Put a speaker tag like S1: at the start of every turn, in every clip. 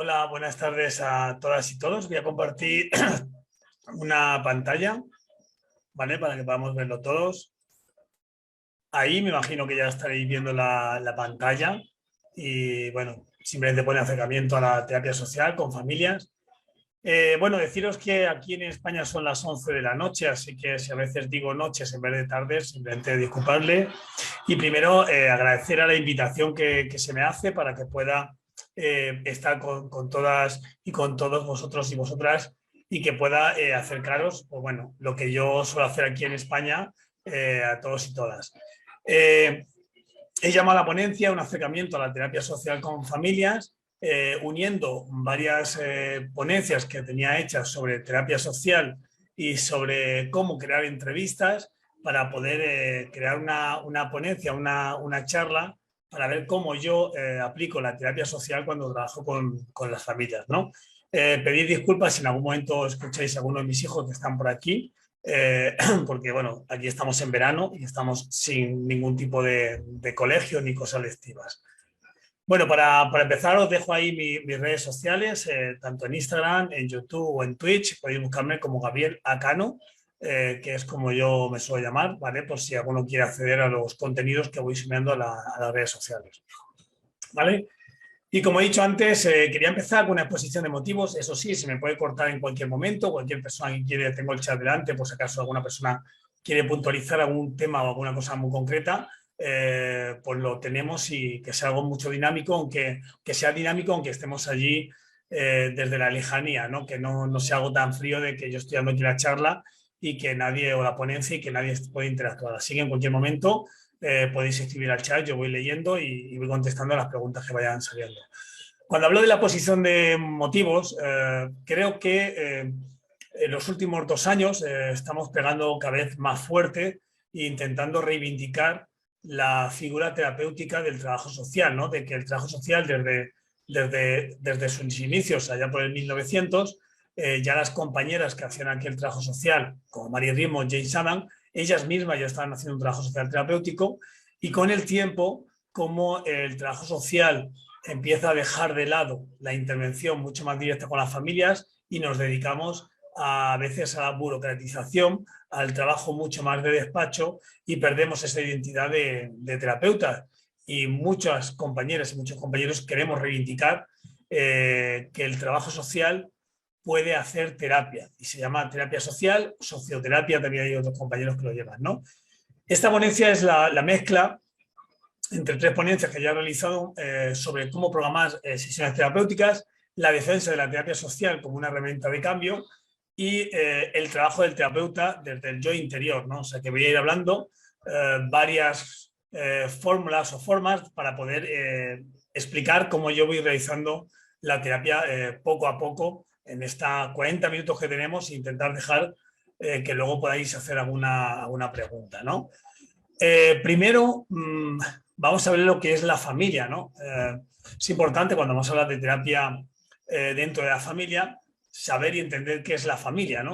S1: Hola, buenas tardes a todas y todos. Voy a compartir una pantalla, ¿vale? Para que podamos verlo todos. Ahí me imagino que ya estaréis viendo la pantalla y, bueno, simplemente pone acercamiento a la terapia social con familias. Bueno, deciros que aquí en España son las 11 de la noche, así que si a veces digo noches en vez de tardes, simplemente disculpadle. Y primero agradecer a la invitación que se me hace para que pueda estar con todas y con todos vosotros y vosotras y que pueda acercaros, pues bueno, lo que yo suelo hacer aquí en España a todos y todas. He llamado a la ponencia un acercamiento a la terapia social con familias, uniendo varias ponencias que tenía hechas sobre terapia social y sobre cómo crear entrevistas para poder crear una ponencia, una charla para ver cómo yo aplico la terapia social cuando trabajo con las familias, ¿no? Pedir disculpas si en algún momento escucháis a alguno de mis hijos que están por aquí, porque bueno, aquí estamos en verano y estamos sin ningún tipo de colegio ni cosas lectivas. Bueno, para empezar os dejo ahí mis redes sociales, tanto en Instagram, en YouTube o en Twitch. Podéis buscarme como Gabriel Acano, que es como yo me suelo llamar, ¿vale? Por si alguno quiere acceder a los contenidos que voy subiendo a las redes sociales, ¿vale? Y como he dicho antes, quería empezar con una exposición de motivos. Eso sí, se me puede cortar en cualquier momento. Cualquier persona que quiere, tengo el chat delante, por si acaso alguna persona quiere puntualizar algún tema o alguna cosa muy concreta, pues lo tenemos y que sea algo mucho dinámico, aunque que sea dinámico, aunque estemos allí desde la lejanía, ¿no? Que no sea algo tan frío de que yo estoy dando aquí la charla y que nadie, o la ponencia, y que nadie puede interactuar. Así que en cualquier momento podéis escribir al chat, yo voy leyendo y voy contestando a las preguntas que vayan saliendo. Cuando hablo de la posición de motivos, creo que en los últimos 2 años estamos pegando cada vez más fuerte e intentando reivindicar la figura terapéutica del trabajo social, ¿no? De que el trabajo social desde sus inicios, allá por el 1900, ya las compañeras que hacían aquel trabajo social, como Mary Rimo, Jane Adam, ellas mismas ya estaban haciendo un trabajo social terapéutico y con el tiempo, como el trabajo social empieza a dejar de lado la intervención mucho más directa con las familias y nos dedicamos a veces a la burocratización, al trabajo mucho más de despacho y perdemos esa identidad de terapeutas. Y muchas compañeras y muchos compañeros queremos reivindicar que el trabajo social puede hacer terapia y se llama terapia social, socioterapia, también hay otros compañeros que lo llevan, ¿no? Esta ponencia es la mezcla entre 3 ponencias que ya he realizado sobre cómo programar sesiones terapéuticas, la defensa de la terapia social como una herramienta de cambio y el trabajo del terapeuta desde el yo interior, ¿no? O sea, que voy a ir hablando varias fórmulas o formas para poder explicar cómo yo voy realizando la terapia poco a poco en estos 40 minutos que tenemos e intentar dejar que luego podáis hacer alguna pregunta, ¿no? Primero, vamos a ver lo que es la familia, ¿no? Es importante cuando vamos a hablar de terapia dentro de la familia, saber y entender qué es la familia, ¿no?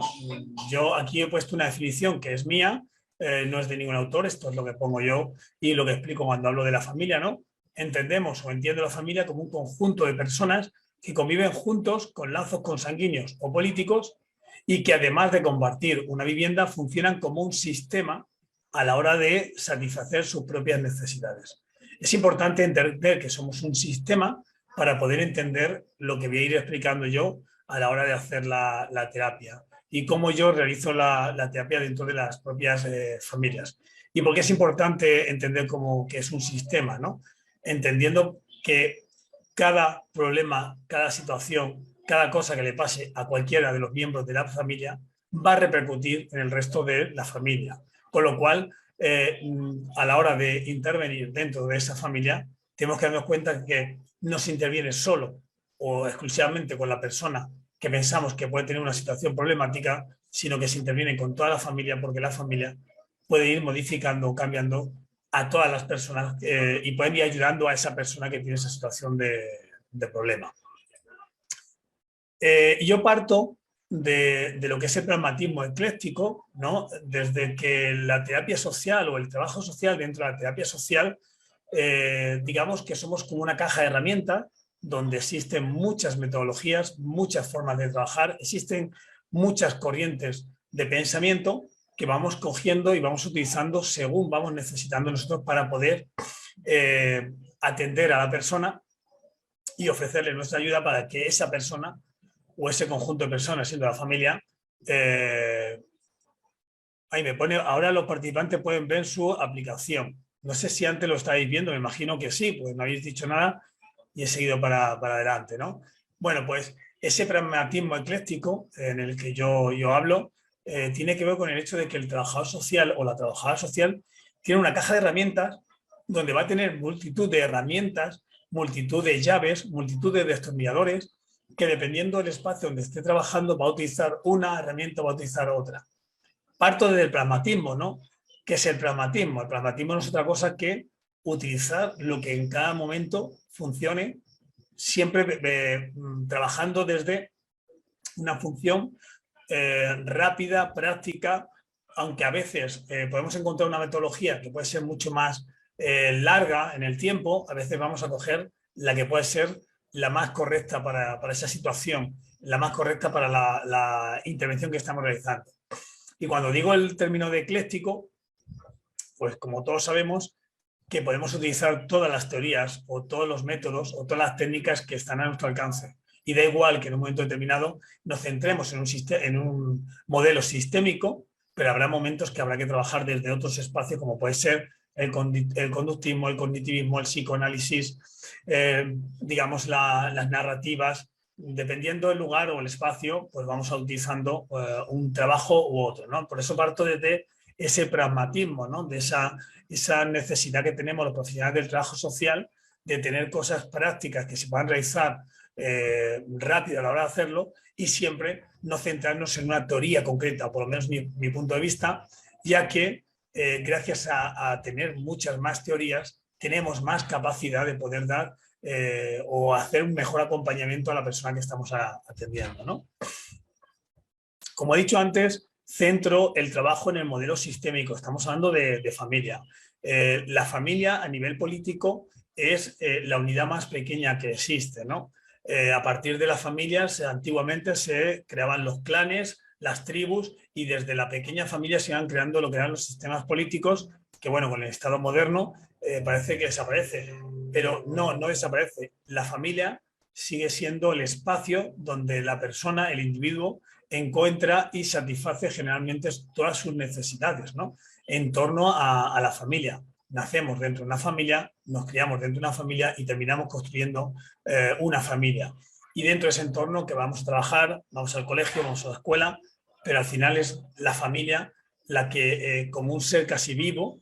S1: Yo aquí he puesto una definición que es mía, no es de ningún autor, esto es lo que pongo yo y lo que explico cuando hablo de la familia, ¿no? Entendemos o entiendo la familia como un conjunto de personas que conviven juntos con lazos consanguíneos o políticos y que además de compartir una vivienda funcionan como un sistema a la hora de satisfacer sus propias necesidades. Es importante entender que somos un sistema para poder entender lo que voy a ir explicando yo a la hora de hacer la terapia y cómo yo realizo la terapia dentro de las propias familias. Y por qué es importante entender que es un sistema, ¿no? Entendiendo que cada problema, cada situación, cada cosa que le pase a cualquiera de los miembros de la familia va a repercutir en el resto de la familia. Con lo cual, a la hora de intervenir dentro de esa familia, tenemos que darnos cuenta que no se interviene solo o exclusivamente con la persona que pensamos que puede tener una situación problemática, sino que se interviene con toda la familia, porque la familia puede ir modificando, cambiando a todas las personas y pueden ir ayudando a esa persona que tiene esa situación de problema. Yo parto de lo que es el pragmatismo ecléctico, ¿no? Desde que la terapia social o el trabajo social dentro de la terapia social, digamos que somos como una caja de herramientas donde existen muchas metodologías, muchas formas de trabajar, existen muchas corrientes de pensamiento que vamos cogiendo y vamos utilizando según vamos necesitando nosotros para poder atender a la persona y ofrecerle nuestra ayuda para que esa persona o ese conjunto de personas, siendo la familia, ahí me pone, ahora los participantes pueden ver su aplicación. No sé si antes lo estáis viendo, me imagino que sí, pues no habéis dicho nada y he seguido para adelante, ¿no? Bueno, pues ese pragmatismo ecléctico en el que yo hablo tiene que ver con el hecho de que el trabajador social o la trabajadora social tiene una caja de herramientas donde va a tener multitud de herramientas, multitud de llaves, multitud de destornilladores, que dependiendo del espacio donde esté trabajando va a utilizar una herramienta o va a utilizar otra. Parto del pragmatismo, ¿no? ¿Qué es el pragmatismo? El pragmatismo no es otra cosa que utilizar lo que en cada momento funcione, siempre trabajando desde una función rápida, práctica, aunque a veces podemos encontrar una metodología que puede ser mucho más larga en el tiempo, a veces vamos a coger la que puede ser la más correcta para esa situación, la más correcta para la intervención que estamos realizando. Y cuando digo el término de ecléctico, pues como todos sabemos que podemos utilizar todas las teorías o todos los métodos o todas las técnicas que están a nuestro alcance. Y da igual que en un momento determinado nos centremos en un modelo sistémico, pero habrá momentos que habrá que trabajar desde otros espacios como puede ser el conductismo, el cognitivismo, el psicoanálisis, digamos las narrativas. Dependiendo del lugar o el espacio, pues vamos a utilizando un trabajo u otro, ¿no? Por eso parto desde ese pragmatismo, ¿no? De esa necesidad que tenemos los profesionales del trabajo social de tener cosas prácticas que se puedan realizar rápido a la hora de hacerlo y siempre no centrarnos en una teoría concreta, por lo menos mi punto de vista, ya que gracias a tener muchas más teorías tenemos más capacidad de poder dar o hacer un mejor acompañamiento a la persona que estamos atendiendo, ¿no? Como he dicho antes, centro el trabajo en el modelo sistémico. Estamos hablando de familia. La familia a nivel político es la unidad más pequeña que existe, ¿no? A partir de las familias, antiguamente se creaban los clanes, las tribus, y desde la pequeña familia se iban creando lo que eran los sistemas políticos, que bueno, con el Estado moderno parece que desaparece, pero no desaparece. La familia sigue siendo el espacio donde la persona, el individuo, encuentra y satisface generalmente todas sus necesidades, ¿no? En torno a la familia. Nacemos dentro de una familia, nos criamos dentro de una familia y terminamos construyendo una familia. Y dentro de ese entorno que vamos a trabajar, vamos al colegio, vamos a la escuela, pero al final es la familia la que, como un ser casi vivo,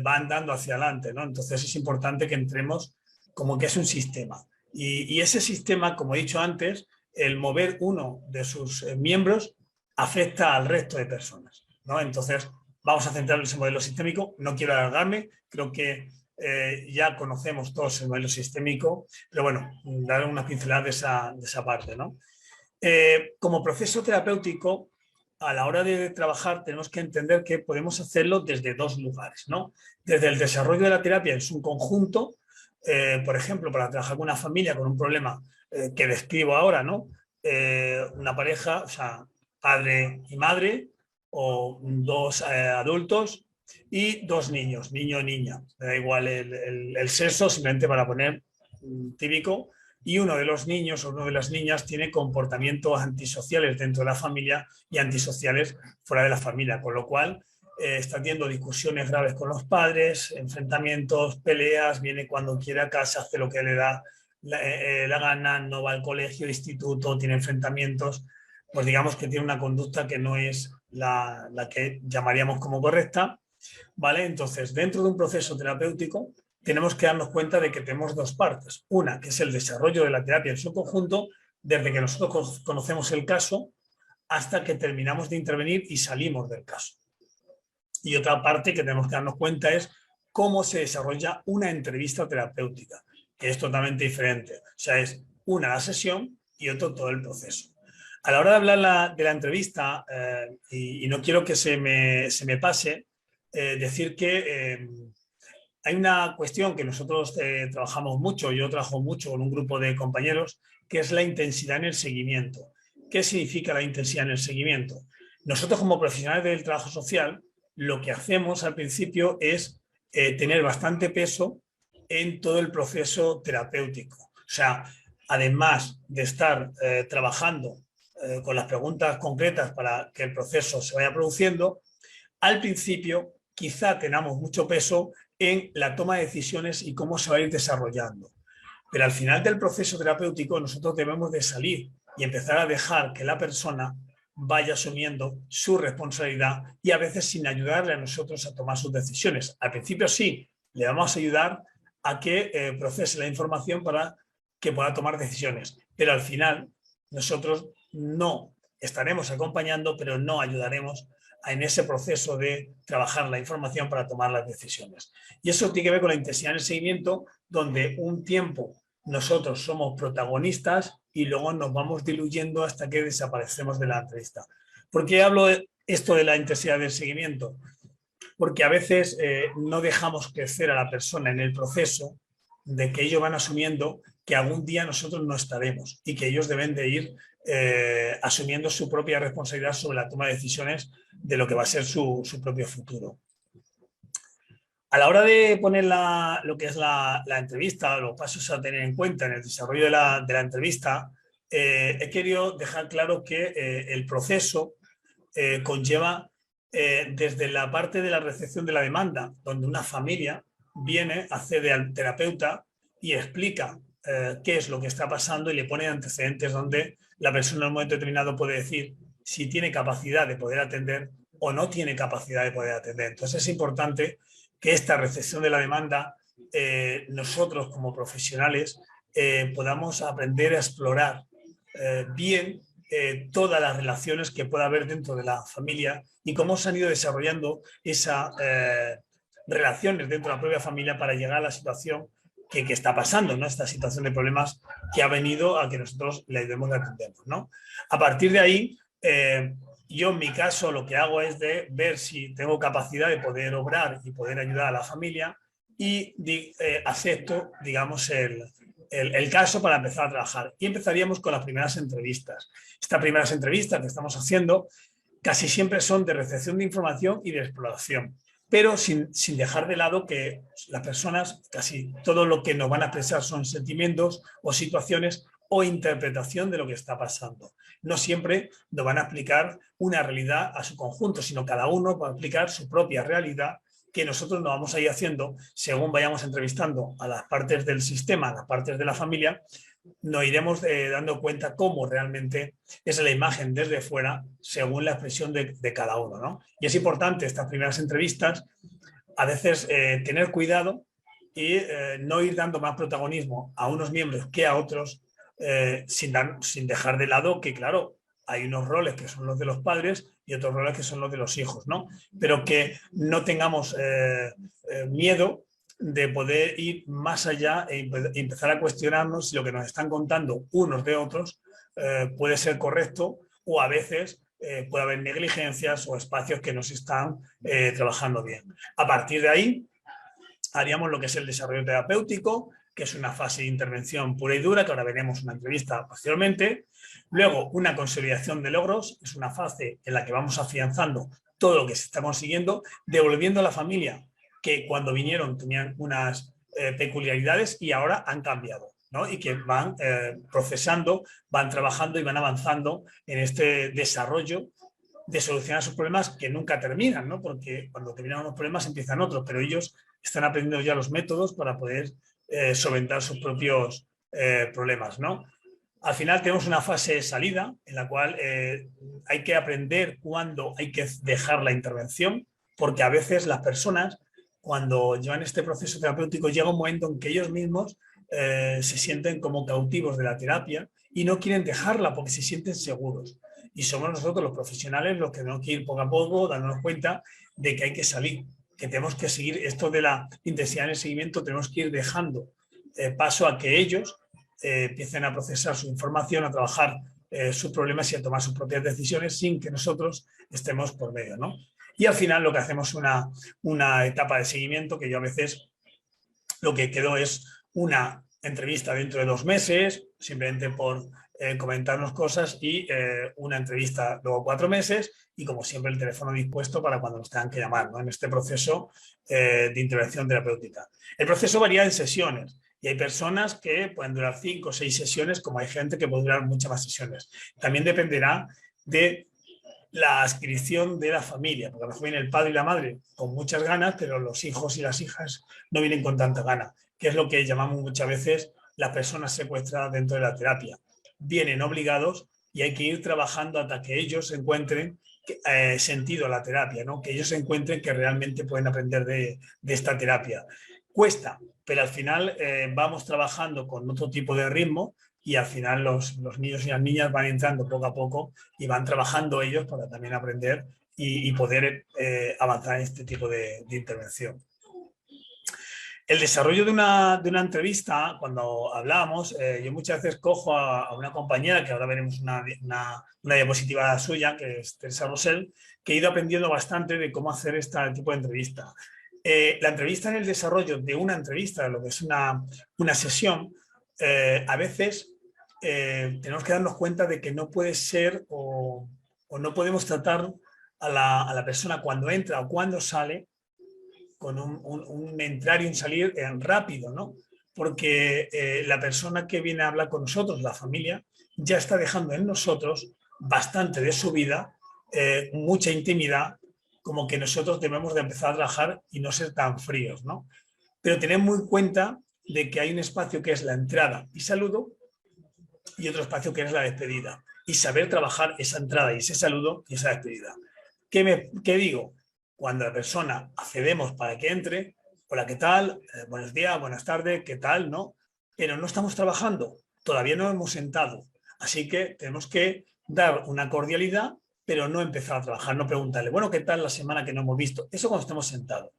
S1: va andando hacia adelante, ¿no? Entonces es importante que entremos como que es un sistema. Y ese sistema, como he dicho antes, el mover uno de sus miembros afecta al resto de personas, ¿no? Entonces, vamos a centrarnos en ese modelo sistémico. No quiero alargarme, creo que ya conocemos todos el modelo sistémico, pero bueno, dar una pincelada de esa parte, ¿no? Como proceso terapéutico, a la hora de trabajar tenemos que entender que podemos hacerlo desde dos lugares, ¿no? Desde el desarrollo de la terapia en su conjunto, por ejemplo, para trabajar con una familia con un problema que describo ahora, ¿no? Una pareja, o sea, padre y madre, o dos adultos y dos niños, niño o niña. Me da igual el sexo, simplemente para poner típico. Y uno de los niños o una de las niñas tiene comportamientos antisociales dentro de la familia y antisociales fuera de la familia, con lo cual está teniendo discusiones graves con los padres, enfrentamientos, peleas, viene cuando quiere a casa, hace lo que le da la gana, no va al colegio, instituto, tiene enfrentamientos, pues digamos que tiene una conducta que no es la que llamaríamos como correcta, ¿vale? Entonces, dentro de un proceso terapéutico, tenemos que darnos cuenta de que tenemos dos partes. Una, que es el desarrollo de la terapia en su conjunto, desde que nosotros conocemos el caso hasta que terminamos de intervenir y salimos del caso. Y otra parte que tenemos que darnos cuenta es cómo se desarrolla una entrevista terapéutica, que es totalmente diferente. O sea, es una la sesión y otro todo el proceso. A la hora de hablar de la entrevista, y no quiero que se me pase, decir que Hay una cuestión que nosotros trabajamos mucho, yo trabajo mucho con un grupo de compañeros, que es la intensidad en el seguimiento. ¿Qué significa la intensidad en el seguimiento? Nosotros como profesionales del trabajo social, lo que hacemos al principio es tener bastante peso en todo el proceso terapéutico. O sea, además de estar trabajando con las preguntas concretas para que el proceso se vaya produciendo, al principio quizá tengamos mucho peso en la toma de decisiones y cómo se va a ir desarrollando. Pero al final del proceso terapéutico nosotros debemos de salir y empezar a dejar que la persona vaya asumiendo su responsabilidad y a veces sin ayudarle a nosotros a tomar sus decisiones. Al principio sí, le vamos a ayudar a que procese la información para que pueda tomar decisiones, pero al final nosotros no estaremos acompañando, pero no ayudaremos en ese proceso de trabajar la información para tomar las decisiones. Y eso tiene que ver con la intensidad en el seguimiento, donde un tiempo nosotros somos protagonistas y luego nos vamos diluyendo hasta que desaparecemos de la entrevista. ¿Por qué hablo de esto de la intensidad del seguimiento? Porque a veces no dejamos crecer a la persona en el proceso de que ellos van asumiendo que algún día nosotros no estaremos y que ellos deben de ir asumiendo su propia responsabilidad sobre la toma de decisiones de lo que va a ser su propio futuro. A la hora de poner lo que es la entrevista, los pasos a tener en cuenta en el desarrollo de la entrevista, he querido dejar claro que el proceso conlleva desde la parte de la recepción de la demanda, donde una familia viene, accede al terapeuta y explica qué es lo que está pasando y le pone antecedentes donde la persona en un momento determinado puede decir si tiene capacidad de poder atender o no tiene capacidad de poder atender. Entonces es importante que esta recepción de la demanda, nosotros como profesionales podamos aprender a explorar bien todas las relaciones que pueda haber dentro de la familia y cómo se han ido desarrollando esas relaciones dentro de la propia familia para llegar a la situación que está pasando, ¿no? Esta situación de problemas que ha venido a que nosotros le debemos de atender, ¿no? A partir de ahí, yo en mi caso lo que hago es de ver si tengo capacidad de poder obrar y poder ayudar a la familia y acepto, digamos, el caso para empezar a trabajar. Y empezaríamos con las primeras entrevistas. Estas primeras entrevistas que estamos haciendo casi siempre son de recepción de información y de exploración, pero sin dejar de lado que las personas, casi todo lo que nos van a expresar son sentimientos o situaciones o interpretación de lo que está pasando. No siempre nos van a explicar una realidad a su conjunto, sino cada uno va a explicar su propia realidad que nosotros nos vamos a ir haciendo según vayamos entrevistando a las partes del sistema, a las partes de la familia, nos iremos dando cuenta cómo realmente es la imagen desde fuera según la expresión de cada uno, ¿no? Y es importante estas primeras entrevistas a veces tener cuidado y no ir dando más protagonismo a unos miembros que a otros sin dejar de lado que, claro, hay unos roles que son los de los padres y otros roles que son los de los hijos, ¿no? Pero que no tengamos miedo de poder ir más allá e empezar a cuestionarnos si lo que nos están contando unos de otros puede ser correcto o a veces puede haber negligencias o espacios que no se están trabajando bien. A partir de ahí, haríamos lo que es el desarrollo terapéutico, que es una fase de intervención pura y dura, que ahora veremos una entrevista posteriormente. Luego, una consolidación de logros, es una fase en la que vamos afianzando todo lo que se está consiguiendo, devolviendo a la familia que cuando vinieron tenían unas peculiaridades y ahora han cambiado, ¿no? Y que van procesando, van trabajando y van avanzando en este desarrollo de solucionar sus problemas que nunca terminan, ¿no? Porque cuando terminan unos problemas empiezan otros, pero ellos están aprendiendo ya los métodos para poder solventar sus propios problemas, ¿no? Al final tenemos una fase de salida en la cual hay que aprender cuándo hay que dejar la intervención, porque a veces las personas, cuando llevan este proceso terapéutico, llega un momento en que ellos mismos se sienten como cautivos de la terapia y no quieren dejarla porque se sienten seguros. Y somos nosotros los profesionales los que tenemos que ir poco a poco dándonos cuenta de que hay que salir, que tenemos que seguir esto de la intensidad en el seguimiento, tenemos que ir dejando paso a que ellos empiecen a procesar su información, a trabajar sus problemas y a tomar sus propias decisiones sin que nosotros estemos por medio, ¿no? Y al final lo que hacemos es una etapa de seguimiento que yo a veces Lo que quedó es una entrevista dentro de 2 meses, simplemente por comentarnos cosas, y una entrevista luego 4 meses, y como siempre el teléfono dispuesto para cuando nos tengan que llamar, ¿no? En este proceso de intervención terapéutica. El proceso varía en sesiones. Y hay personas que pueden durar 5 o 6 sesiones, como hay gente que puede durar muchas más sesiones. También dependerá de la adscripción de la familia, porque a lo mejor viene el padre y la madre con muchas ganas, pero los hijos y las hijas no vienen con tanta gana, que es lo que llamamos muchas veces las personas secuestradas dentro de la terapia. Vienen obligados y hay que ir trabajando hasta que ellos encuentren sentido a la terapia, ¿no? Que ellos encuentren que realmente pueden aprender de esta terapia. Cuesta, pero al final vamos trabajando con otro tipo de ritmo y al final los niños y las niñas van entrando poco a poco y van trabajando ellos para también aprender y poder avanzar en este tipo de intervención. El desarrollo de una entrevista, cuando hablábamos, yo muchas veces cojo a una compañera, que ahora veremos una diapositiva suya, que es Teresa Rosell, que he ido aprendiendo bastante de cómo hacer este tipo de entrevista. La entrevista en el desarrollo de una entrevista, lo que es una sesión, a veces tenemos que darnos cuenta de que no puede ser o no podemos tratar a la persona cuando entra o cuando sale con un entrar y un salir rápido, ¿no? Porque la persona que viene a hablar con nosotros, la familia, ya está dejando en nosotros bastante de su vida, mucha intimidad, como que nosotros debemos de empezar a trabajar y no ser tan fríos, ¿no? Pero tener muy en cuenta de que hay un espacio que es la entrada y saludo y otro espacio que es la despedida. Y saber trabajar esa entrada y ese saludo y esa despedida. ¿Qué digo? Cuando la persona accedemos para que entre, hola, ¿qué tal? Buenos días, buenas tardes, ¿qué tal? ¿No? Pero no estamos trabajando, todavía no hemos sentado. Así que tenemos que dar una cordialidad, pero no empezar a trabajar, no preguntarle, bueno, ¿qué tal la semana que no hemos visto? Eso cuando estemos sentados.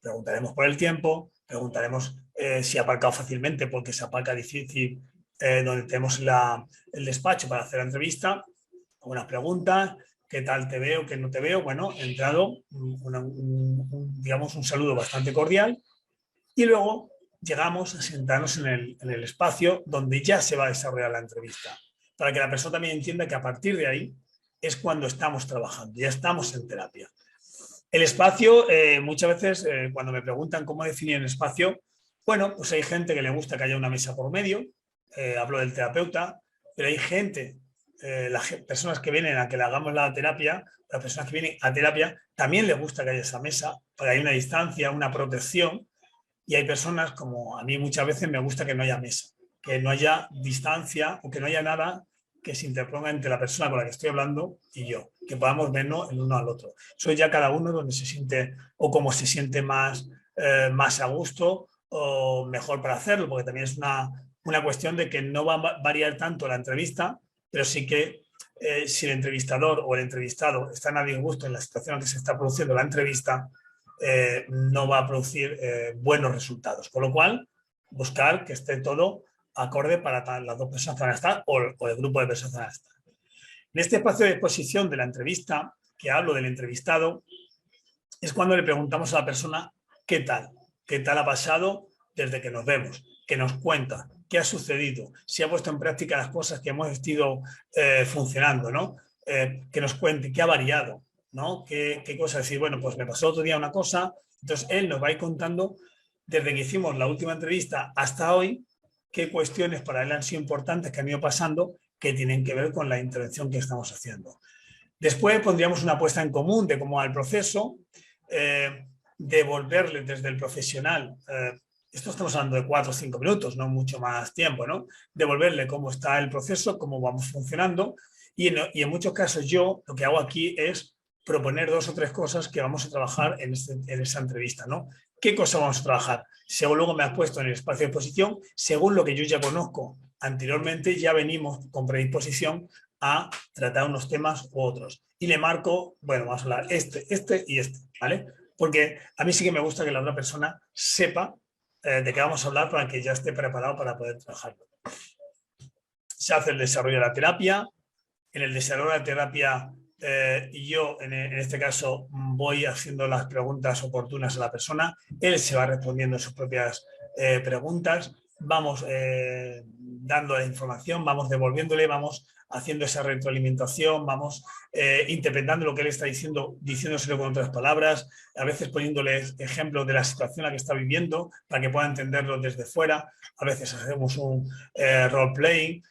S1: Preguntaremos por el tiempo, preguntaremos si ha aparcado fácilmente, porque se aparca difícil donde tenemos el despacho para hacer la entrevista, algunas preguntas, qué tal te veo, qué no te veo. Bueno, he entrado, digamos, un saludo bastante cordial y luego llegamos a sentarnos en el espacio donde ya se va a desarrollar la entrevista, para que la persona también entienda que a partir de ahí es cuando estamos trabajando, ya estamos en terapia. El espacio, muchas veces cuando me preguntan cómo definir el espacio, bueno, pues hay gente que le gusta que haya una mesa por medio, hablo del terapeuta, pero hay gente, las personas que vienen a que le hagamos la terapia, las personas que vienen a terapia, también les gusta que haya esa mesa, para que haya una distancia, una protección, y hay personas, como a mí muchas veces me gusta que no haya mesa, que no haya distancia o que no haya nada que se interponga entre la persona con la que estoy hablando y yo, que podamos vernos el uno al otro. Eso ya cada uno donde se siente o cómo se siente más a gusto o mejor para hacerlo, porque también es una cuestión de que no va a variar tanto la entrevista, pero sí que si el entrevistador o el entrevistado están a disgusto en la situación en que se está produciendo la entrevista, no va a producir buenos resultados. Con lo cual, buscar que esté todo acorde para las dos personas que van a estar o el grupo de personas que van a estar. En este espacio de exposición de la entrevista, que hablo del entrevistado, es cuando le preguntamos a la persona qué tal ha pasado desde que nos vemos, que nos cuenta, qué ha sucedido, si ha puesto en práctica las cosas que hemos estado funcionando, ¿no? Que nos cuente qué ha variado, ¿no? ¿Qué cosa? Decir, bueno, pues me pasó otro día una cosa, entonces él nos va a ir contando desde que hicimos la última entrevista hasta hoy, qué cuestiones para él han sido importantes que han ido pasando que tienen que ver con la intervención que estamos haciendo. Después pondríamos una apuesta en común de cómo va el proceso, devolverle desde el profesional, esto estamos hablando de 4 o 5 minutos, no mucho más tiempo, ¿no? Devolverle cómo está el proceso, cómo vamos funcionando y en muchos casos yo lo que hago aquí es proponer 2 o 3 cosas que vamos a trabajar en esa entrevista, ¿no? ¿Qué cosa vamos a trabajar? Según luego me has puesto en el espacio de exposición, según lo que yo ya conozco anteriormente, ya venimos con predisposición a tratar unos temas u otros. Y le marco, bueno, vamos a hablar este y este, ¿vale? Porque a mí sí que me gusta que la otra persona sepa de qué vamos a hablar para que ya esté preparado para poder trabajarlo. Se hace el desarrollo de la terapia. En el desarrollo de la terapia, yo en este caso voy haciendo las preguntas oportunas a la persona. Él se va respondiendo sus propias preguntas, vamos dando la información, vamos devolviéndole, vamos haciendo esa retroalimentación, vamos interpretando lo que él está diciendo, diciéndoselo con otras palabras, a veces poniéndoles ejemplos de la situación en la que está viviendo para que pueda entenderlo desde fuera. A veces hacemos un role-playing.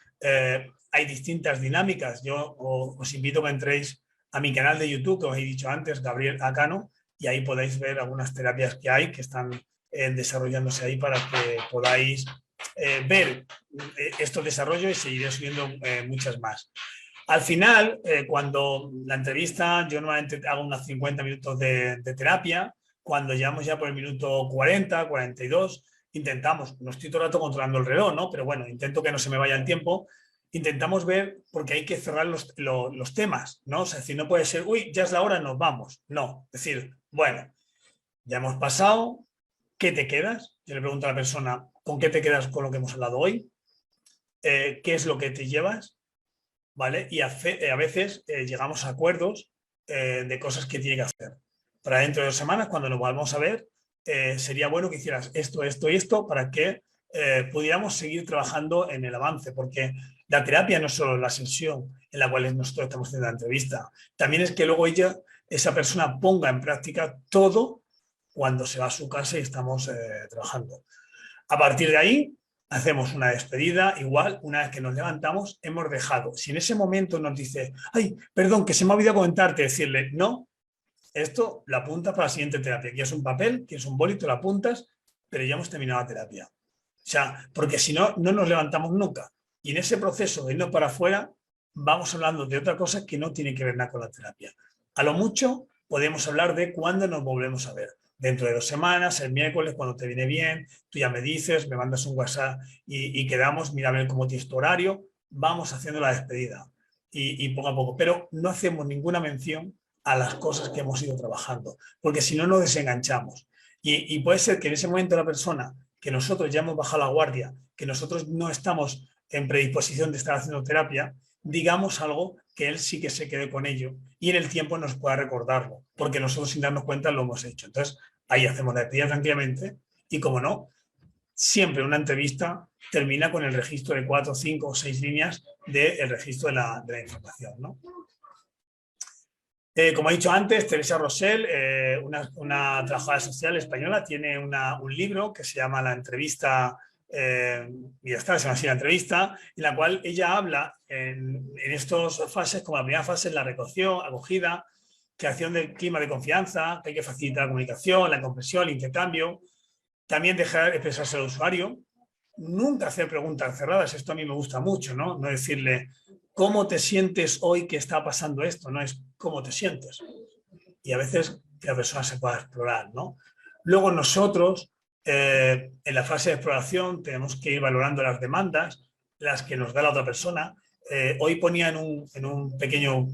S1: Hay distintas dinámicas. Yo os invito a que entréis a mi canal de YouTube, que os he dicho antes, Gabriel Acano, y ahí podéis ver algunas terapias que hay, que están desarrollándose ahí para que podáis ver estos desarrollos y seguiré subiendo muchas más. Al final, cuando la entrevista, yo normalmente hago unos 50 minutos de terapia. Cuando llegamos ya por el minuto 40, 42, intentamos, no estoy todo el rato controlando el reloj, ¿no? Pero bueno, intento que no se me vaya el tiempo. Intentamos ver, porque hay que cerrar los temas, ¿no? O sea, si no puede ser, uy, ya es la hora, nos vamos. No, es decir, bueno, ya hemos pasado, ¿qué te quedas? Yo le pregunto a la persona, ¿con qué te quedas con lo que hemos hablado hoy? ¿Qué es lo que te llevas? ¿Vale? Y a veces llegamos a acuerdos de cosas que tiene que hacer. Para dentro de 2 semanas, cuando nos volvamos a ver, sería bueno que hicieras esto, esto y esto para que pudiéramos seguir trabajando en el avance, porque la terapia no es solo la sesión en la cual nosotros estamos haciendo la entrevista, también es que luego esa persona ponga en práctica todo cuando se va a su casa y estamos trabajando. A partir de ahí, hacemos una despedida, igual, una vez que nos levantamos, hemos dejado. Si en ese momento nos dice, ay, perdón, que se me ha olvidado comentarte, decirle, no, esto lo apuntas para la siguiente terapia. Aquí es un papel, que es un bolito, lo apuntas, pero ya hemos terminado la terapia. O sea, porque si no, no nos levantamos nunca. Y en ese proceso de irnos para afuera, vamos hablando de otra cosa que no tiene que ver nada con la terapia. A lo mucho, podemos hablar de cuándo nos volvemos a ver. Dentro de 2 semanas, el miércoles, cuando te viene bien, tú ya me dices, me mandas un WhatsApp y quedamos, mira a ver cómo tienes tu horario, vamos haciendo la despedida y poco a poco. Pero no hacemos ninguna mención a las cosas que hemos ido trabajando, porque si no nos desenganchamos. Y puede ser que en ese momento la persona, que nosotros ya hemos bajado la guardia, que nosotros no estamos en predisposición de estar haciendo terapia, digamos algo que él sí que se quede con ello y en el tiempo nos pueda recordarlo, porque nosotros sin darnos cuenta lo hemos hecho. Entonces, ahí hacemos la despedida tranquilamente y, como no, siempre una entrevista termina con el registro de 4, 5 o 6 líneas del registro de la información, ¿no? Como he dicho antes, Teresa Rosell, una trabajadora social española, tiene un libro que se llama La entrevista, y ya está, se llama así La entrevista, en la cual ella habla en estas fases, como la primera fase es la recolección, acogida, creación del clima de confianza, que hay que facilitar la comunicación, la comprensión, el intercambio, también dejar expresarse al usuario, nunca hacer preguntas cerradas, esto a mí me gusta mucho, ¿no? No decirle, ¿cómo te sientes hoy que está pasando esto? No es cómo te sientes. Y a veces que la persona se pueda explorar, ¿no? Luego nosotros, en la fase de exploración, tenemos que ir valorando las demandas, las que nos da la otra persona. Hoy ponía en un pequeño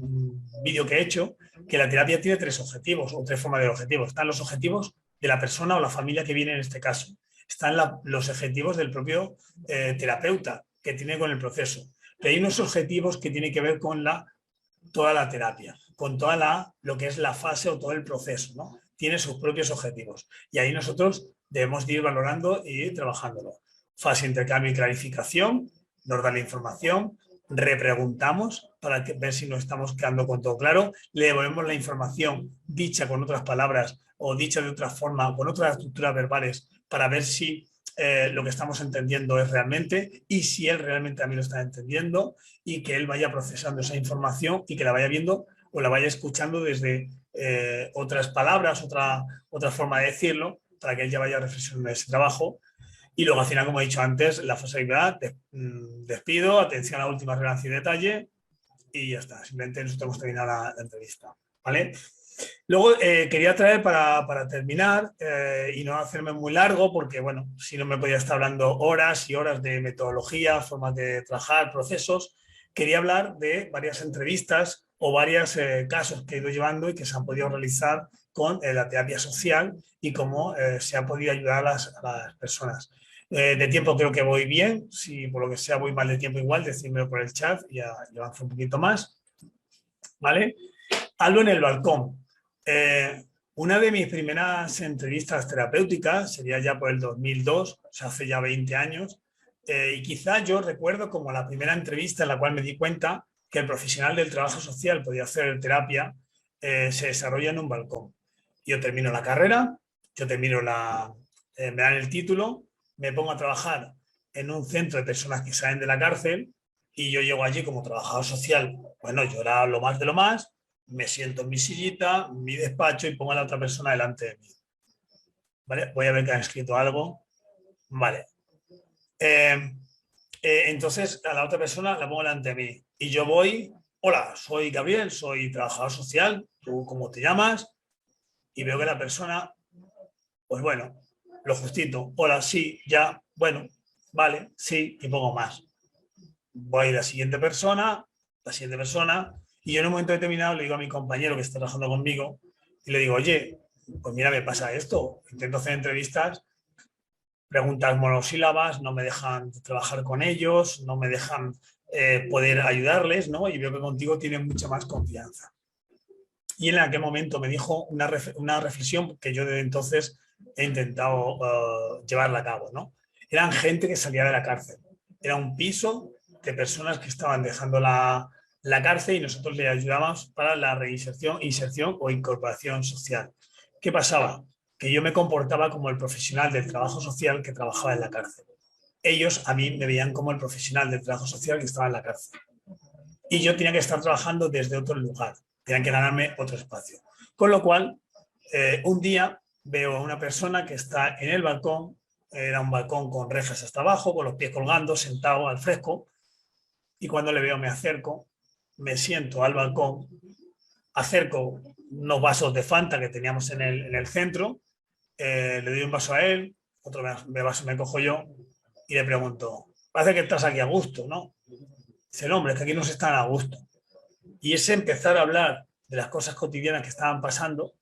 S1: vídeo que he hecho que la terapia tiene 3 objetivos o 3 formas de objetivos. Están los objetivos de la persona o la familia que viene en este caso. Están los objetivos del propio terapeuta que tiene con el proceso. Pero hay unos objetivos que tienen que ver con toda la terapia, con toda lo que es la fase o todo el proceso, ¿no? Tiene sus propios objetivos. Y ahí nosotros debemos de ir valorando y ir trabajándolo. Fase de intercambio y clarificación, nos da la información, repreguntamos para ver si nos estamos quedando con todo claro, le devolvemos la información dicha con otras palabras o dicha de otra forma, con otras estructuras verbales, para ver si lo que estamos entendiendo es realmente y si él realmente también lo está entendiendo y que él vaya procesando esa información y que la vaya viendo o la vaya escuchando desde otras palabras, otra forma de decirlo, para que él ya vaya reflexionando ese trabajo. Y luego, al final, como he dicho antes, la fase de despido, atención a la última relevancia y detalle y ya está. Simplemente nosotros hemos terminado la entrevista. ¿Vale? Luego quería traer para terminar y no hacerme muy largo, porque bueno, si no me podía estar hablando horas y horas de metodología, formas de trabajar, procesos. Quería hablar de varias entrevistas o varios casos que he ido llevando y que se han podido realizar con la terapia social y cómo se ha podido ayudar a las personas. De tiempo creo que voy bien, si por lo que sea voy mal de tiempo igual, decídmelo por el chat y avanzo un poquito más. ¿Vale? Hablo en el balcón. Una de mis primeras entrevistas terapéuticas sería ya por el 2002, o sea, hace ya 20 años, y quizá yo recuerdo como la primera entrevista en la cual me di cuenta que el profesional del trabajo social podía hacer terapia, se desarrolla en un balcón. Yo termino la carrera, yo termino me dan el título, me pongo a trabajar en un centro de personas que salen de la cárcel y yo llego allí como trabajador social. Bueno, yo era lo más de lo más, me siento en mi sillita, en mi despacho y pongo a la otra persona delante de mí. ¿Vale? Voy a ver que han escrito algo. Vale. Eh, entonces a la otra persona la pongo delante de mí y yo voy, hola, soy Gabriel, soy trabajador social, ¿tú cómo te llamas? Y veo que la persona, pues bueno, lo justito, hola, sí, ya, bueno, vale, sí, y pongo más. Voy a la siguiente persona, y yo en un momento determinado le digo a mi compañero que está trabajando conmigo, y le digo, oye, pues mira, me pasa esto, intento hacer entrevistas, preguntas monosílabas, no me dejan trabajar con ellos, no me dejan poder ayudarles, ¿no? Y veo que contigo tienen mucha más confianza. Y en aquel momento me dijo una reflexión que yo desde entonces he intentado llevarla a cabo, ¿no? Eran gente que salía de la cárcel. Era un piso de personas que estaban dejando la cárcel y nosotros les ayudábamos para la reinserción, inserción o incorporación social. ¿Qué pasaba? Que yo me comportaba como el profesional del trabajo social que trabajaba en la cárcel. Ellos a mí me veían como el profesional del trabajo social que estaba en la cárcel. Y yo tenía que estar trabajando desde otro lugar, tenía que ganarme otro espacio. Con lo cual, un día veo a una persona que está en el balcón, era un balcón con rejas hasta abajo, con los pies colgando, sentado al fresco, y cuando le veo me acerco, me siento al balcón, acerco unos vasos de Fanta que teníamos en el centro, le doy un vaso a él, otro vaso me cojo yo y le pregunto, parece que estás aquí a gusto, ¿no? Dice, no, hombre, es que aquí no se están a gusto. Y ese empezar a hablar de las cosas cotidianas que estaban pasando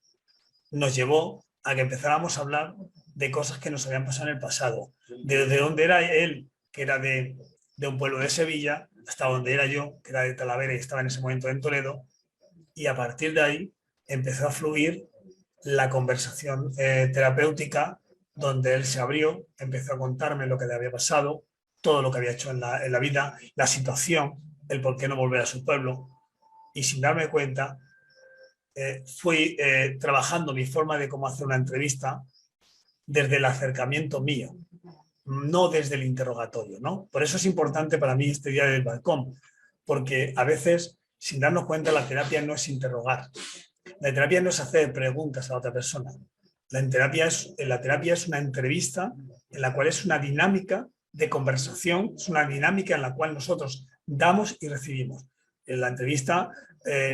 S1: nos llevó a que empezáramos a hablar de cosas que nos habían pasado en el pasado. Desde dónde era él, que era de un pueblo de Sevilla, hasta donde era yo, que era de Talavera y estaba en ese momento en Toledo. Y a partir de ahí empezó a fluir la conversación terapéutica, donde él se abrió, empezó a contarme lo que le había pasado, todo lo que había hecho en la vida, la situación, el por qué no volver a su pueblo. Y sin darme cuenta, fui trabajando mi forma de cómo hacer una entrevista desde el acercamiento mío, no desde el interrogatorio, ¿no? Por eso es importante para mí este día del balcón, porque a veces, sin darnos cuenta, la terapia no es interrogar. La terapia no es hacer preguntas a la otra persona. La terapia es una entrevista en la cual es una dinámica de conversación, es una dinámica en la cual nosotros damos y recibimos. En la entrevista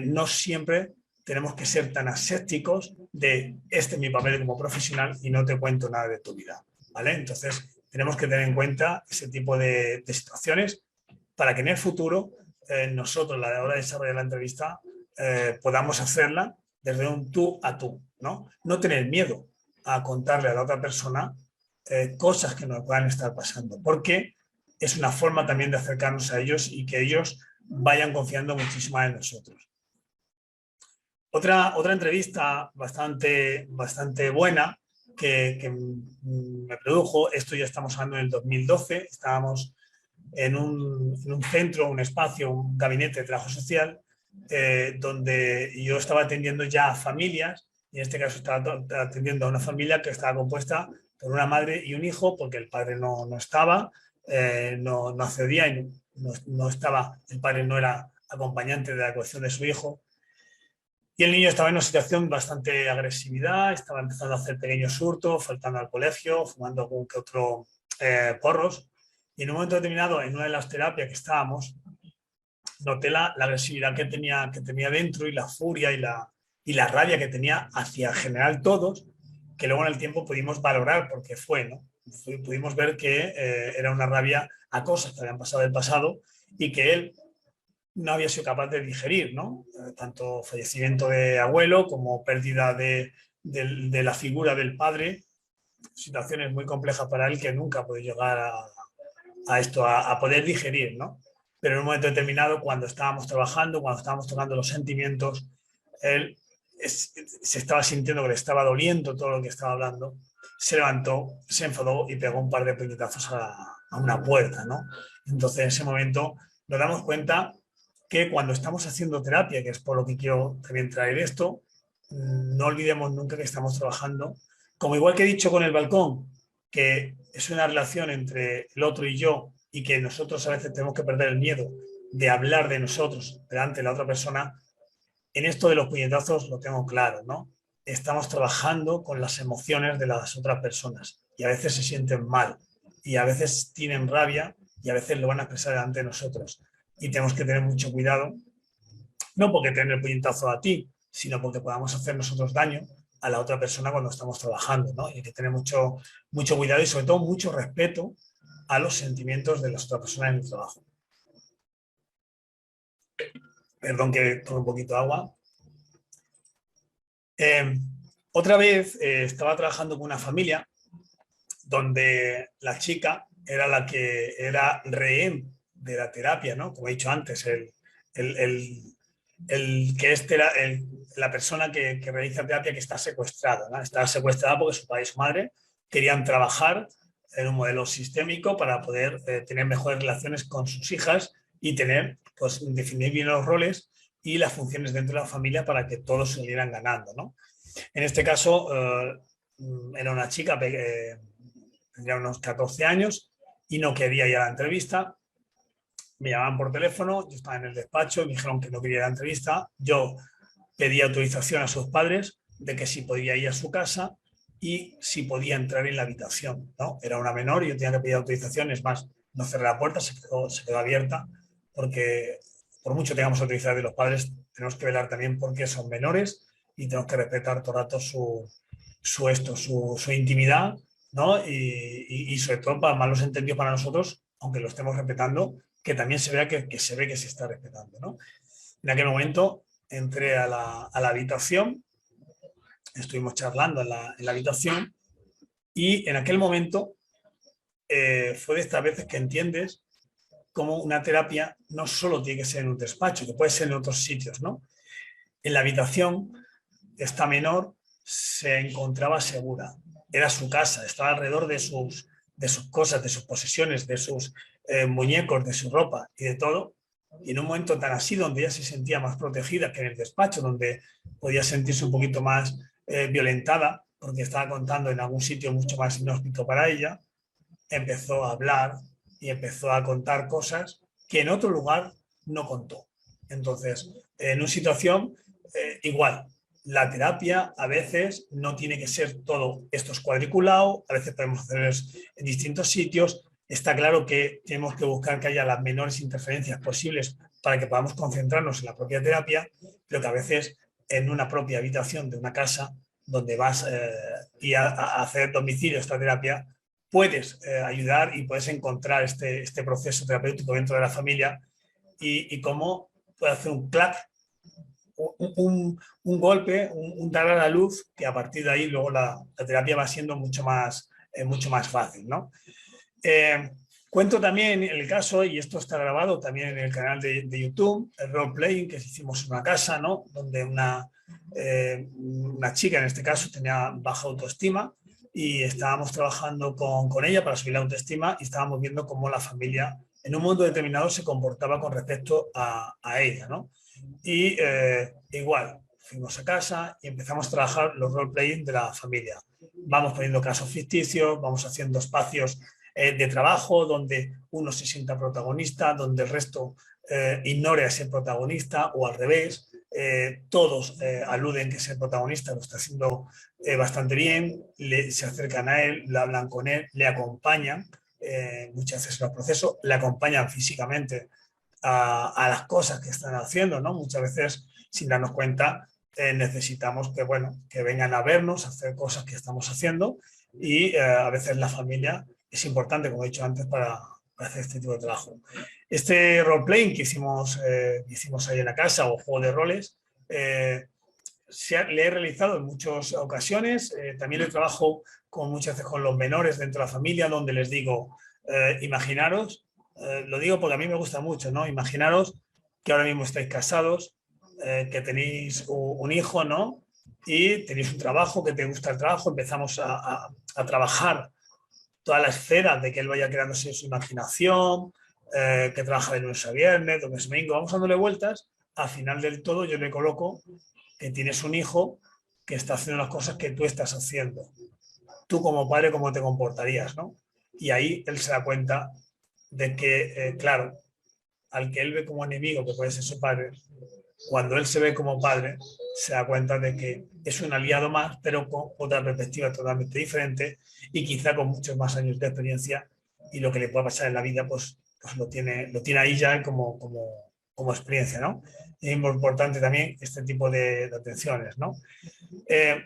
S1: no siempre tenemos que ser tan asépticos de este es mi papel como profesional y no te cuento nada de tu vida, ¿vale? Entonces tenemos que tener en cuenta ese tipo de situaciones para que en el futuro nosotros a la hora de desarrollar la entrevista podamos hacerla desde un tú a tú, ¿no? No tener miedo a contarle a la otra persona cosas que nos puedan estar pasando, porque es una forma también de acercarnos a ellos y que ellos vayan confiando muchísimo en nosotros. Otra entrevista bastante buena que me produjo, esto ya estamos hablando en el 2012, estábamos en un centro, un espacio, un gabinete de trabajo social, donde yo estaba atendiendo ya a familias, y en este caso estaba atendiendo a una familia que estaba compuesta por una madre y un hijo, porque el padre no estaba, no accedía y no estaba, el padre no era acompañante de la cuestión de su hijo. Y el niño estaba en una situación bastante agresividad, estaba empezando a hacer pequeños hurtos, faltando al colegio, fumando algún que otro porros. Y en un momento determinado, en una de las terapias que estábamos, noté la agresividad que tenía dentro y la furia y la rabia que tenía hacia en general todos, que luego en el tiempo pudimos valorar por qué fue, ¿no? Pudimos ver que era una rabia a cosas que habían pasado del pasado y que él no había sido capaz de digerir, ¿no? Tanto fallecimiento de abuelo como pérdida de la figura del padre, situaciones muy complejas para él que nunca puede llegar a esto, a poder digerir, ¿no? Pero en un momento determinado, cuando estábamos trabajando, cuando estábamos tocando los sentimientos, él se estaba sintiendo que le estaba doliendo todo lo que estaba hablando, se levantó, se enfadó y pegó un par de puñetazos a una puerta, ¿no? Entonces, en ese momento nos damos cuenta que cuando estamos haciendo terapia, que es por lo que quiero también traer esto, no olvidemos nunca que estamos trabajando, como igual que he dicho con el balcón, que es una relación entre el otro y yo, y que nosotros a veces tenemos que perder el miedo de hablar de nosotros delante de la otra persona. En esto de los puñetazos lo tengo claro, ¿no? Estamos trabajando con las emociones de las otras personas y a veces se sienten mal y a veces tienen rabia y a veces lo van a expresar delante de nosotros. Y tenemos que tener mucho cuidado, no porque tener el puñetazo a ti, sino porque podamos hacer nosotros daño a la otra persona cuando estamos trabajando, ¿no? Y hay que tener mucho cuidado y sobre todo mucho respeto a los sentimientos de las otras personas en el trabajo. Perdón que tome un poquito de agua. Otra vez estaba trabajando con una familia donde la chica era la que era rehén de la terapia, ¿no? Como he dicho antes, el, el, que la persona que realiza terapia que está secuestrada, ¿no? Está secuestrada porque su padre y su madre querían trabajar en un modelo sistémico para poder tener mejores relaciones con sus hijas y tener, pues, definir bien los roles y las funciones dentro de la familia para que todos se salieran ganando, ¿no? En este caso, era una chica, tendría unos 14 años y no quería ir a la entrevista. Me llamaban por teléfono, yo estaba en el despacho y me dijeron que no quería ir a la entrevista. Yo pedí autorización a sus padres de que si podía ir a su casa y si podía entrar en la habitación, ¿no? Era una menor y yo tenía que pedir autorización. Es más, no cerré la puerta, se quedó abierta, porque por mucho que tengamos autorización de los padres, tenemos que velar también porque son menores y tenemos que respetar todo el rato su intimidad, ¿no? Y sobre todo para malos entendidos para nosotros, aunque lo estemos respetando, que también se vea que se ve que se está respetando, ¿no? En aquel momento entré a la habitación, estuvimos charlando en la habitación y en aquel momento fue de estas veces que entiendes cómo una terapia no solo tiene que ser en un despacho, que puede ser en otros sitios, ¿no? En la habitación, esta menor se encontraba segura, era su casa, estaba alrededor de sus cosas, de sus posesiones, de sus muñecos, de su ropa y de todo. Y en un momento tan así, donde ella se sentía más protegida que en el despacho, donde podía sentirse un poquito más violentada, porque estaba contando en algún sitio mucho más inhóspito para ella, empezó a hablar y empezó a contar cosas que en otro lugar no contó. Entonces, en una situación igual, la terapia a veces no tiene que ser todo esto es cuadriculado, a veces podemos hacer en distintos sitios. Está claro que tenemos que buscar que haya las menores interferencias posibles para que podamos concentrarnos en la propia terapia, pero que a veces en una propia habitación de una casa donde vas y a hacer domicilio esta terapia, puedes ayudar y puedes encontrar este proceso terapéutico dentro de la familia y cómo puede hacer un clac, un golpe, un dar a la luz, que a partir de ahí luego la terapia va siendo mucho más fácil, ¿no? Cuento también el caso, y esto está grabado también en el canal de YouTube, el role-playing que hicimos en una casa, ¿no? Donde una chica, en este caso, tenía baja autoestima y estábamos trabajando con ella para subir la autoestima y estábamos viendo cómo la familia en un momento determinado se comportaba con respecto a ella, ¿no? Y igual, fuimos a casa y empezamos a trabajar los role-playing de la familia. Vamos poniendo casos ficticios, vamos haciendo espacios de trabajo donde uno se sienta protagonista, donde el resto ignore a ese protagonista o al revés. Todos aluden que ese protagonista lo está haciendo bastante bien, se acercan a él, le hablan con él, le acompañan muchas veces en el proceso, le acompañan físicamente a las cosas que están haciendo, ¿no? Muchas veces, sin darnos cuenta, necesitamos que, bueno, que vengan a vernos, a hacer cosas que estamos haciendo y a veces la familia es importante, como he dicho antes, para hacer este tipo de trabajo. Este role-playing que hicimos ahí en la casa o juego de roles, le he realizado en muchas ocasiones. También le trabajo muchas veces con los menores dentro de la familia, donde les digo, imaginaros, lo digo porque a mí me gusta mucho, ¿no? Imaginaros que ahora mismo estáis casados, que tenéis un hijo, ¿no? y tenéis un trabajo, que te gusta el trabajo, empezamos a trabajar toda la esfera de que él vaya creándose su imaginación, que trabaja de lunes a viernes, de lunes a domingo, vamos dándole vueltas. Al final del todo yo le coloco que tienes un hijo que está haciendo las cosas que tú estás haciendo. Tú como padre, ¿cómo te comportarías, no? Y ahí él se da cuenta de que, claro, al que él ve como enemigo, que puede ser su padre, cuando él se ve como padre, se da cuenta de que es un aliado más, pero con otra perspectiva totalmente diferente y quizá con muchos más años de experiencia, y lo que le pueda pasar en la vida, pues lo tiene ahí ya como experiencia, ¿no? Y es muy importante también este tipo de atenciones, ¿no? Eh,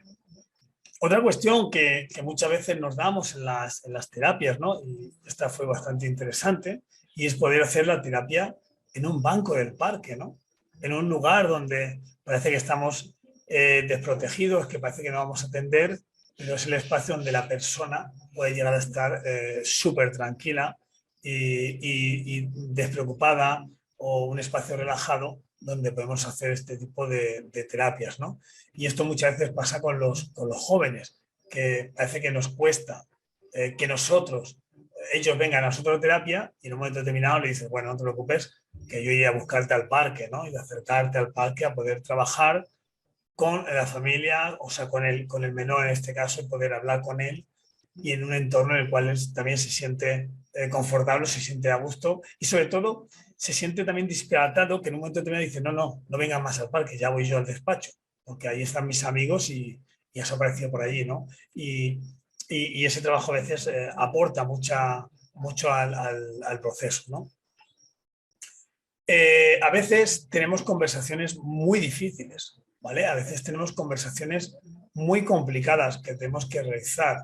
S1: Otra cuestión que muchas veces nos damos en las terapias, ¿no? Y esta fue bastante interesante, y es poder hacer la terapia en un banco del parque, ¿no? En un lugar donde parece que estamos desprotegidos, que parece que no vamos a atender, pero es el espacio donde la persona puede llegar a estar súper tranquila y despreocupada, o un espacio relajado donde podemos hacer este tipo de terapias, ¿no? Y esto muchas veces pasa con los jóvenes, que parece que nos cuesta que nosotros, ellos vengan a nosotros a terapia, y en un momento determinado le dices, bueno, no te preocupes, que yo iré a buscarte al parque, ¿no? Y de acercarte al parque a poder trabajar con la familia, o sea, con el menor en este caso, y poder hablar con él, y en un entorno en el cual él también se siente confortable, se siente a gusto, y sobre todo se siente también disparatado, que en un momento determinado dice, no, no, no vengan más al parque, ya voy yo al despacho, porque ahí están mis amigos y has aparecido por allí, ¿no? Y ese trabajo a veces aporta mucho al proceso, ¿no? A veces tenemos conversaciones muy difíciles, ¿vale? A veces tenemos conversaciones muy complicadas que tenemos que realizar,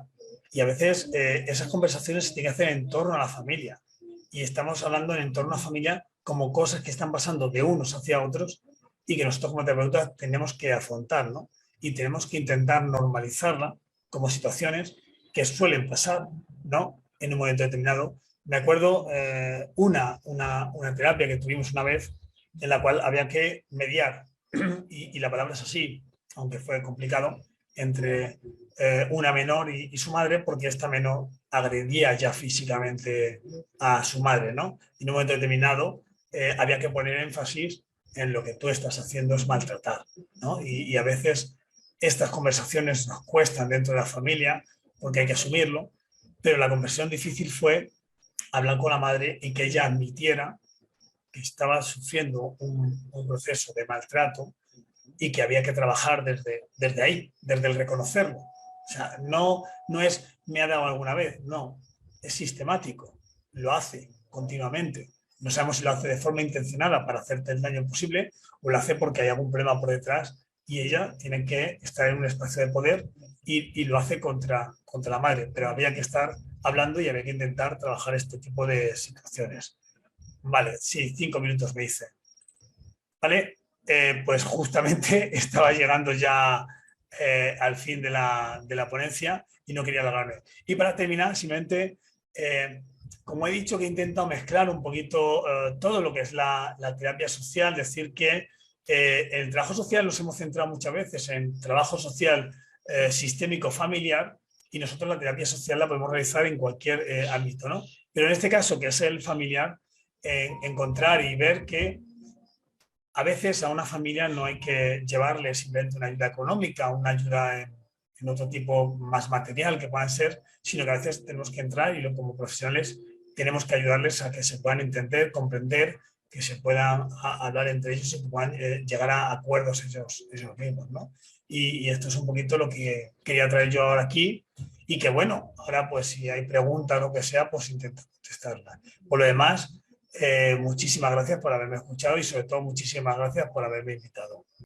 S1: y a veces esas conversaciones se tienen que hacer en torno a la familia, y estamos hablando en torno a la familia como cosas que están pasando de unos hacia otros y que nosotros como terapeutas tenemos que afrontar, ¿no? Y tenemos que intentar normalizarla como situaciones que suelen pasar, ¿no? En un momento determinado. Me acuerdo una terapia que tuvimos una vez en la cual había que mediar, y la palabra es así, aunque fue complicado, entre una menor y su madre, porque esta menor agredía ya físicamente a su madre, ¿no? Y en un momento determinado había que poner énfasis en lo que tú estás haciendo es maltratar, ¿no? Y a veces estas conversaciones nos cuestan dentro de la familia porque hay que asumirlo, pero la conversación difícil fue hablar con la madre y que ella admitiera que estaba sufriendo un proceso de maltrato y que había que trabajar desde ahí, desde el reconocerlo. O sea, no es me ha dado alguna vez, no, es sistemático, lo hace continuamente. No sabemos si lo hace de forma intencionada para hacerte el daño posible, o lo hace porque hay algún problema por detrás y ella tiene que estar en un espacio de poder, y lo hace contra la madre. Pero había que estar hablando y había que intentar trabajar este tipo de situaciones. Vale, sí, 5 minutos me dice. Vale, pues justamente estaba llegando ya al fin de la ponencia y no quería alargarme. Y para terminar, simplemente, como he dicho, que he intentado mezclar un poquito todo lo que es la terapia social, decir que el trabajo social nos hemos centrado muchas veces en trabajo social sistémico familiar, y nosotros la terapia social la podemos realizar en cualquier ámbito, ¿no? Pero en este caso, que es el familiar, encontrar y ver que a veces a una familia no hay que llevarle simplemente una ayuda económica, una ayuda en otro tipo más material que puedan ser, sino que a veces tenemos que entrar, y como profesionales tenemos que ayudarles a que se puedan entender, comprender, que se puedan hablar entre ellos y que puedan llegar a acuerdos ellos mismos, ¿no? Y esto es un poquito lo que quería traer yo ahora aquí, y que bueno, ahora pues si hay preguntas o lo que sea, pues intento contestarla. Por lo demás, muchísimas gracias por haberme escuchado, y sobre todo muchísimas gracias por haberme invitado.